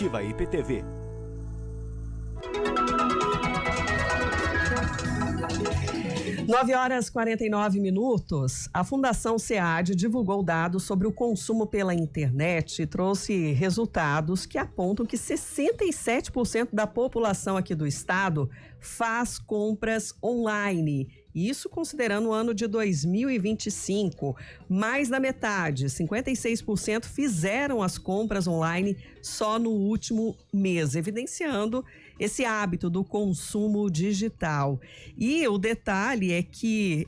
Ativa IPTV. Nove horas e 49 minutos. A Fundação SEAD divulgou dados sobre o consumo pela internet e trouxe resultados que apontam que 67% da população aqui do estado faz compras online. Isso considerando o ano de 2025. Mais da metade, 56%, fizeram as compras online só no último mês, evidenciando esse hábito do consumo digital. E o detalhe é que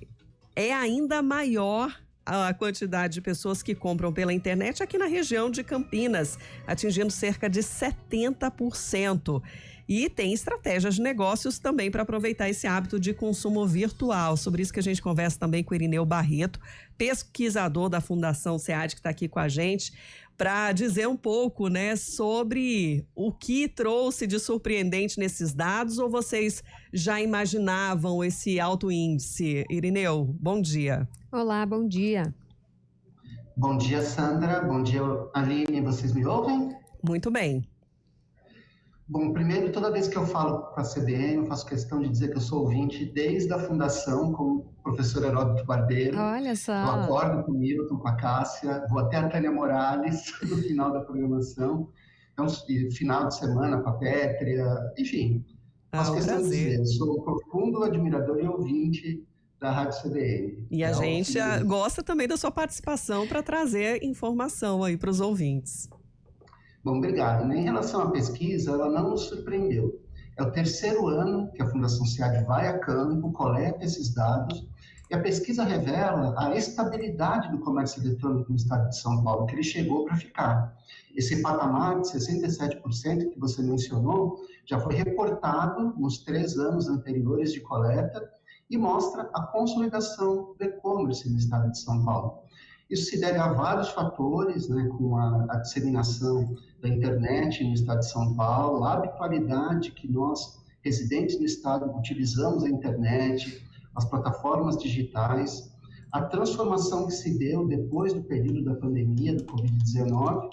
é ainda maior a quantidade de pessoas que compram pela internet aqui na região de Campinas, atingindo cerca de 70%. E tem estratégias de negócios também para aproveitar esse hábito de consumo virtual. Sobre isso que a gente conversa também com o Irineu Barreto, pesquisador da Fundação SEAD, que está aqui com a gente, para dizer um pouco, né, sobre o que trouxe de surpreendente nesses dados, ou vocês já imaginavam esse alto índice? Irineu, bom dia. Olá, bom dia. Bom dia, Sandra. Bom dia, Aline. Vocês me ouvem? Muito bem. Bom, primeiro, toda vez que eu falo com a CBN, eu faço questão de dizer que eu sou ouvinte desde a fundação com o professor Heródoto Barbeiro. Olha só. Eu acordo com o Milton, com a Cássia, vou até a Tânia Morales no final da programação, então, final de semana com a Pétria, enfim. Faço questão de dizer, eu sou um profundo admirador e ouvinte da Rádio CBN. E a gente gosta também da sua participação para trazer informação aí para os ouvintes. Bom, obrigado. Em relação à pesquisa, ela não nos surpreendeu. É o terceiro ano que a Fundação SEAD vai a campo, coleta esses dados, e a pesquisa revela a estabilidade do comércio eletrônico no estado de São Paulo, que ele chegou para ficar. Esse patamar de 67% que você mencionou já foi reportado nos 3 anos anteriores de coleta e mostra a consolidação do e-commerce no estado de São Paulo. Isso se deve a vários fatores, né, com a disseminação da internet no estado de São Paulo, a habitualidade que nós, residentes no estado, utilizamos a internet, as plataformas digitais, a transformação que se deu depois do período da pandemia do Covid-19,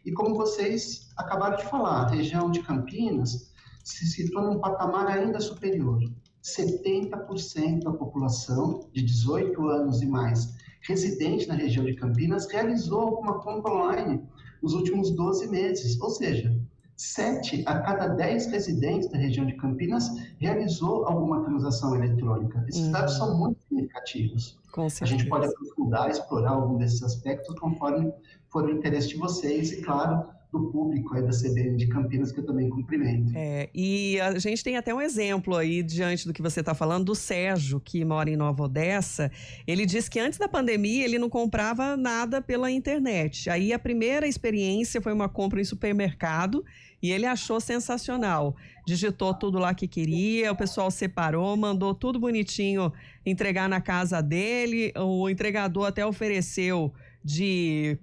e como vocês acabaram de falar, a região de Campinas se situou num patamar ainda superior. 70% da população de 18 anos e mais residente na região de Campinas realizou alguma compra online nos últimos 12 meses, ou seja, 7 a cada 10 residentes da região de Campinas realizou alguma transação eletrônica. Esses dados são muito significativos. A gente pode aprofundar, explorar algum desses aspectos conforme for o interesse de vocês e, claro, do público aí da CBN de Campinas, que eu também cumprimento. E a gente tem até um exemplo aí, diante do que você está falando, do Sérgio, que mora em Nova Odessa. Ele disse que antes da pandemia ele não comprava nada pela internet. Aí a primeira experiência foi uma compra em supermercado e ele achou sensacional. Digitou tudo lá que queria, o pessoal separou, mandou tudo bonitinho entregar na casa dele. O entregador até ofereceu de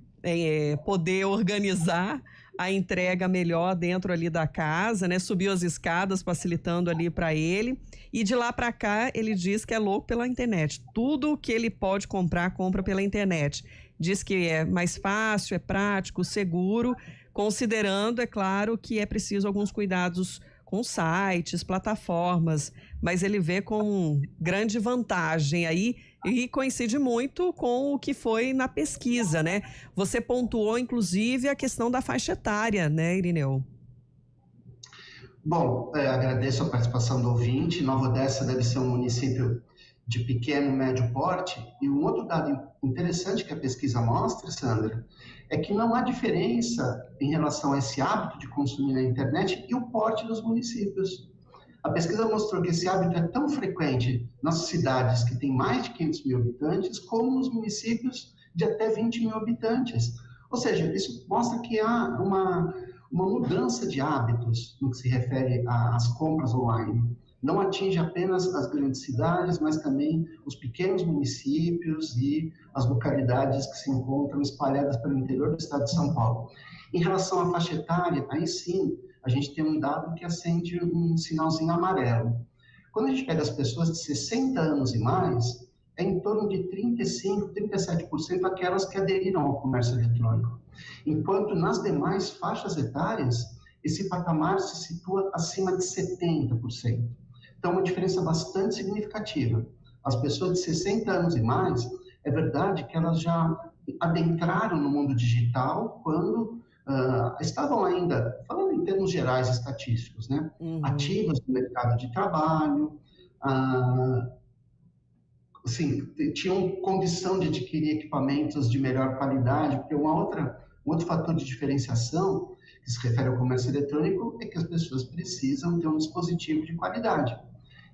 poder organizar a entrega melhor dentro ali da casa, né? Subiu as escadas, facilitando ali para ele. E de lá para cá, ele diz que é louco pela internet. Tudo que ele pode comprar, compra pela internet. Diz que é mais fácil, é prático, seguro, considerando, é claro, que é preciso alguns cuidados com sites, plataformas, mas ele vê com grande vantagem aí e coincide muito com o que foi na pesquisa, né? Você pontuou, inclusive, a questão da faixa etária, né, Irineu? Bom, agradeço a participação do ouvinte. Nova Odessa deve ser um município de pequeno e médio porte, e um outro dado interessante que a pesquisa mostra, Sandra, é que não há diferença em relação a esse hábito de consumir na internet e o porte dos municípios. A pesquisa mostrou que esse hábito é tão frequente nas cidades que têm mais de 500 mil habitantes, como nos municípios de até 20 mil habitantes. Ou seja, isso mostra que há uma mudança de hábitos no que se refere às compras online. Não atinge apenas as grandes cidades, mas também os pequenos municípios e as localidades que se encontram espalhadas pelo interior do estado de São Paulo. Em relação à faixa etária, aí sim, a gente tem um dado que acende um sinalzinho amarelo. Quando a gente pega as pessoas de 60 anos e mais, é em torno de 35%, 37% aquelas que aderiram ao comércio eletrônico. Enquanto nas demais faixas etárias, esse patamar se situa acima de 70%. Então, uma diferença bastante significativa. As pessoas de 60 anos e mais, é verdade que elas já adentraram no mundo digital quando estavam ainda, falando em termos gerais estatísticos, né? Ativas no mercado de trabalho, assim, tinham condição de adquirir equipamentos de melhor qualidade, porque um outro fator de diferenciação que se refere ao comércio eletrônico é que as pessoas precisam ter um dispositivo de qualidade.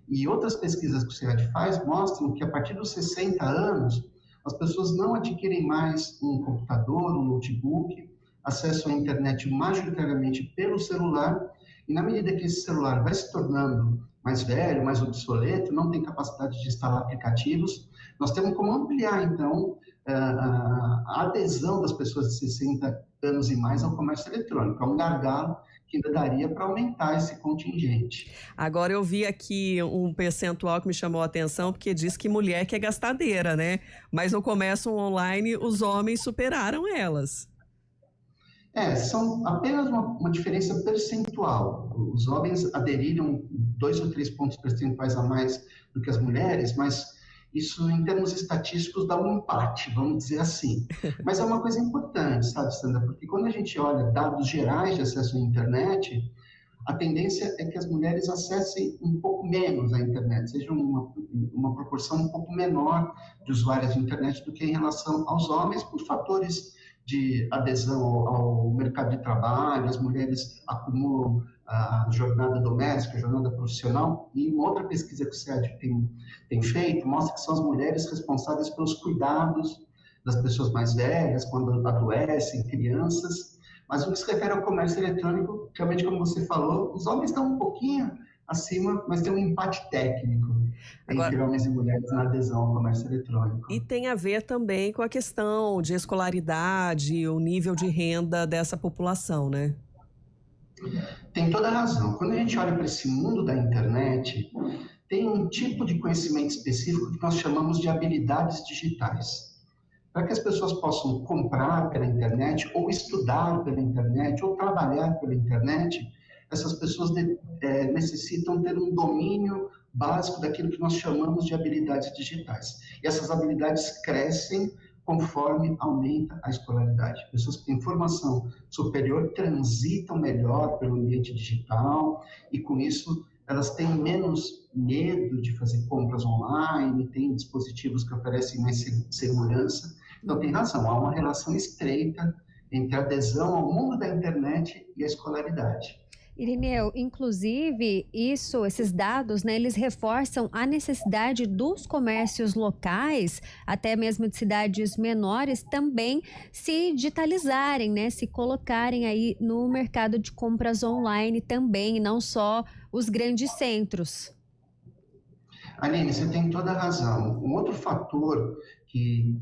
E outras pesquisas que o SEAD faz mostram que a partir dos 60 anos, as pessoas não adquirem mais um computador, um notebook, acessam a internet majoritariamente pelo celular, e na medida que esse celular vai se tornando mais velho, mais obsoleto, não tem capacidade de instalar aplicativos, nós temos como ampliar, então, a adesão das pessoas de 60 anos e mais ao comércio eletrônico. É um gargalo que ainda daria para aumentar esse contingente. Agora eu vi aqui um percentual que me chamou a atenção, porque diz que mulher que é gastadeira, né? Mas no comércio online os homens superaram elas. São apenas uma diferença percentual. Os homens aderiram 2 ou 3 pontos percentuais a mais do que as mulheres, mas isso, em termos estatísticos, dá um empate, vamos dizer assim. Mas é uma coisa importante, sabe, Sandra? Porque quando a gente olha dados gerais de acesso à internet, a tendência é que as mulheres acessem um pouco menos a internet, seja uma proporção um pouco menor de usuários de internet do que em relação aos homens, por fatores de adesão ao mercado de trabalho. As mulheres acumulam a jornada doméstica, a jornada profissional, e uma outra pesquisa que o SEAD tem feito mostra que são as mulheres responsáveis pelos cuidados das pessoas mais velhas, quando adoecem, crianças. Mas no que se refere ao comércio eletrônico, realmente, como você falou, os homens estão um pouquinho acima, mas tem um empate técnico entre homens e mulheres na adesão ao comércio eletrônico. E tem a ver também com a questão de escolaridade, o nível de renda dessa população, né? Tem toda a razão. Quando a gente olha para esse mundo da internet, tem um tipo de conhecimento específico que nós chamamos de habilidades digitais. Para que as pessoas possam comprar pela internet, ou estudar pela internet, ou trabalhar pela internet, essas pessoas necessitam ter um domínio básico daquilo que nós chamamos de habilidades digitais. E essas habilidades crescem conforme aumenta a escolaridade. Pessoas que têm formação superior transitam melhor pelo ambiente digital e, com isso, elas têm menos medo de fazer compras online, têm dispositivos que oferecem mais segurança. Então, tem razão, há uma relação estreita entre a adesão ao mundo da internet e a escolaridade. Irineu, inclusive, esses dados, né, eles reforçam a necessidade dos comércios locais, até mesmo de cidades menores, também se digitalizarem, né, se colocarem aí no mercado de compras online também, não só os grandes centros. Aline, você tem toda a razão. Um outro fator que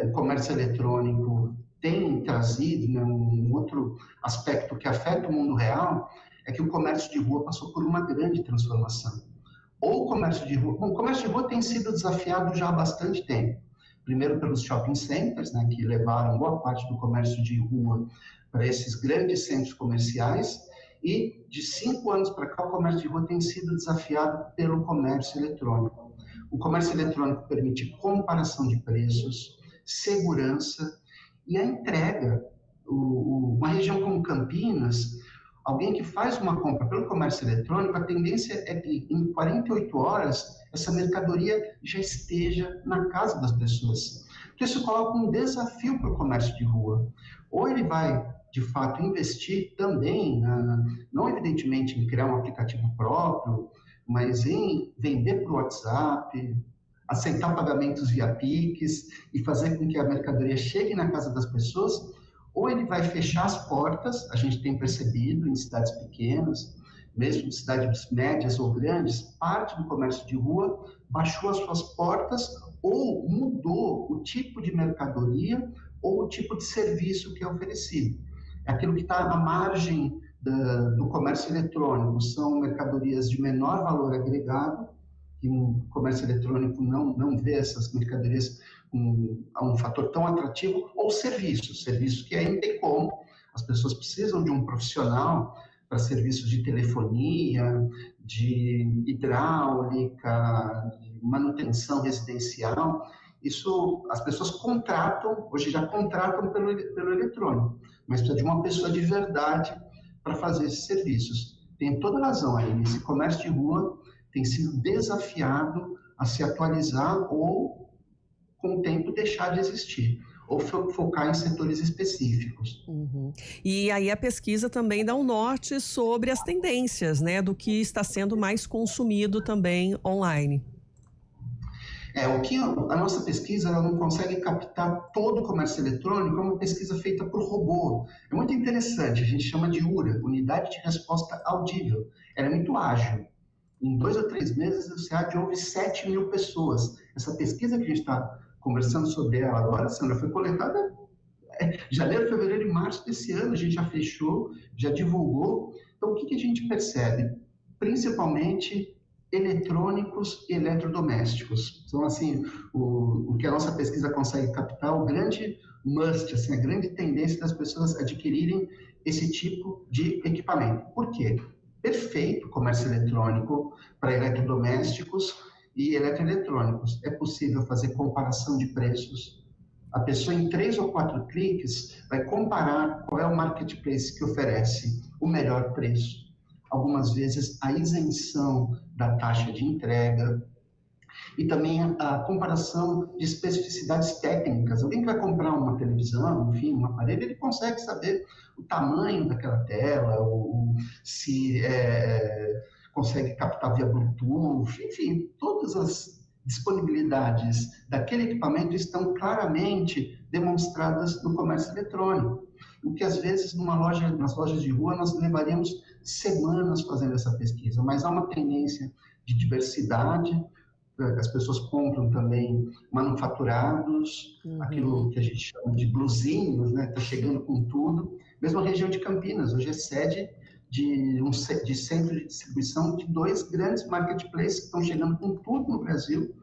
o comércio eletrônico tem trazido, né, um outro aspecto que afeta o mundo real, é que o comércio de rua passou por uma grande transformação. O comércio de rua tem sido desafiado já há bastante tempo. Primeiro pelos shopping centers, né, que levaram boa parte do comércio de rua para esses grandes centros comerciais, e de 5 anos para cá o comércio de rua tem sido desafiado pelo comércio eletrônico. O comércio eletrônico permite comparação de preços, segurança e a entrega. Uma região como Campinas, alguém que faz uma compra pelo comércio eletrônico, a tendência é que em 48 horas essa mercadoria já esteja na casa das pessoas. Então, isso coloca um desafio para o comércio de rua. Ou ele vai, de fato, investir também, não evidentemente em criar um aplicativo próprio, mas em vender por WhatsApp, aceitar pagamentos via Pix e fazer com que a mercadoria chegue na casa das pessoas, ou ele vai fechar as portas. A gente tem percebido em cidades pequenas, mesmo em cidades médias ou grandes, parte do comércio de rua baixou as suas portas ou mudou o tipo de mercadoria ou o tipo de serviço que é oferecido. É aquilo que está à margem do comércio eletrônico, são mercadorias de menor valor agregado, que o comércio eletrônico não vê essas mercadorias a um fator tão atrativo, ou serviços que aí não tem como. As pessoas precisam de um profissional para serviços de telefonia, de hidráulica, de manutenção residencial. Isso as pessoas contratam, hoje já contratam pelo eletrônico, mas precisa de uma pessoa de verdade para fazer esses serviços. Tem toda razão aí, esse comércio de rua tem sido desafiado a se atualizar ou, com o tempo, deixar de existir, ou focar em setores específicos. Uhum. E aí a pesquisa também dá um norte sobre as tendências, né, do que está sendo mais consumido também online. O que a nossa pesquisa ela não consegue captar todo o comércio eletrônico, é uma pesquisa feita por robô. É muito interessante, a gente chama de URA, Unidade de Resposta Audível. Ela é muito ágil. Em 2 ou 3 meses, o SEAD ouve 7 mil pessoas. Essa pesquisa que a gente está conversando sobre ela agora, Sandra, foi coletada em janeiro, fevereiro e março desse ano. A gente já fechou, já divulgou. Então, o que a gente percebe? Principalmente eletrônicos e eletrodomésticos. Então, assim, o que a nossa pesquisa consegue captar, o grande must, assim, a grande tendência das pessoas adquirirem esse tipo de equipamento. Por quê? Perfeito comércio eletrônico para eletrodomésticos e eletroeletrônicos. É possível fazer comparação de preços. A pessoa, em 3 ou 4 cliques, vai comparar qual é o marketplace que oferece o melhor preço. Algumas vezes a isenção da taxa de entrega e também a comparação de especificidades técnicas. Alguém que vai comprar uma televisão, enfim, um aparelho, ele consegue saber o tamanho daquela tela, se consegue captar via Bluetooth, enfim, todas as disponibilidades daquele equipamento estão claramente demonstradas no comércio eletrônico. O que às vezes nas lojas de rua nós levaríamos semanas fazendo essa pesquisa, mas há uma tendência de diversidade, as pessoas compram também manufaturados, aquilo que a gente chama de blusinhos, né? Está chegando com tudo. Mesmo a região de Campinas, hoje é sede de centro de distribuição de 2 grandes marketplaces que estão chegando com tudo no Brasil.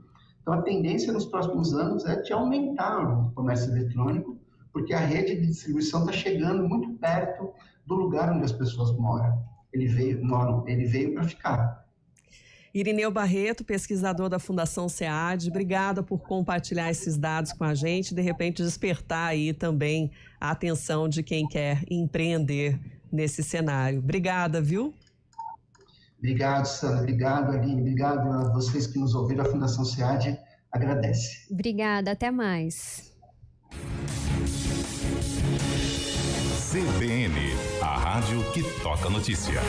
Então a tendência nos próximos anos é de aumentar o comércio eletrônico, porque a rede de distribuição está chegando muito perto do lugar onde as pessoas moram. Ele veio para ficar. Irineu Barreto, pesquisador da Fundação SEAD, obrigada por compartilhar esses dados com a gente, de repente despertar aí também a atenção de quem quer empreender nesse cenário. Obrigada, viu? Obrigado, Sandra. Obrigado, Aline. Obrigado a vocês que nos ouviram. A Fundação SEAD agradece. Obrigada. Até mais. CBN, a rádio que toca notícia.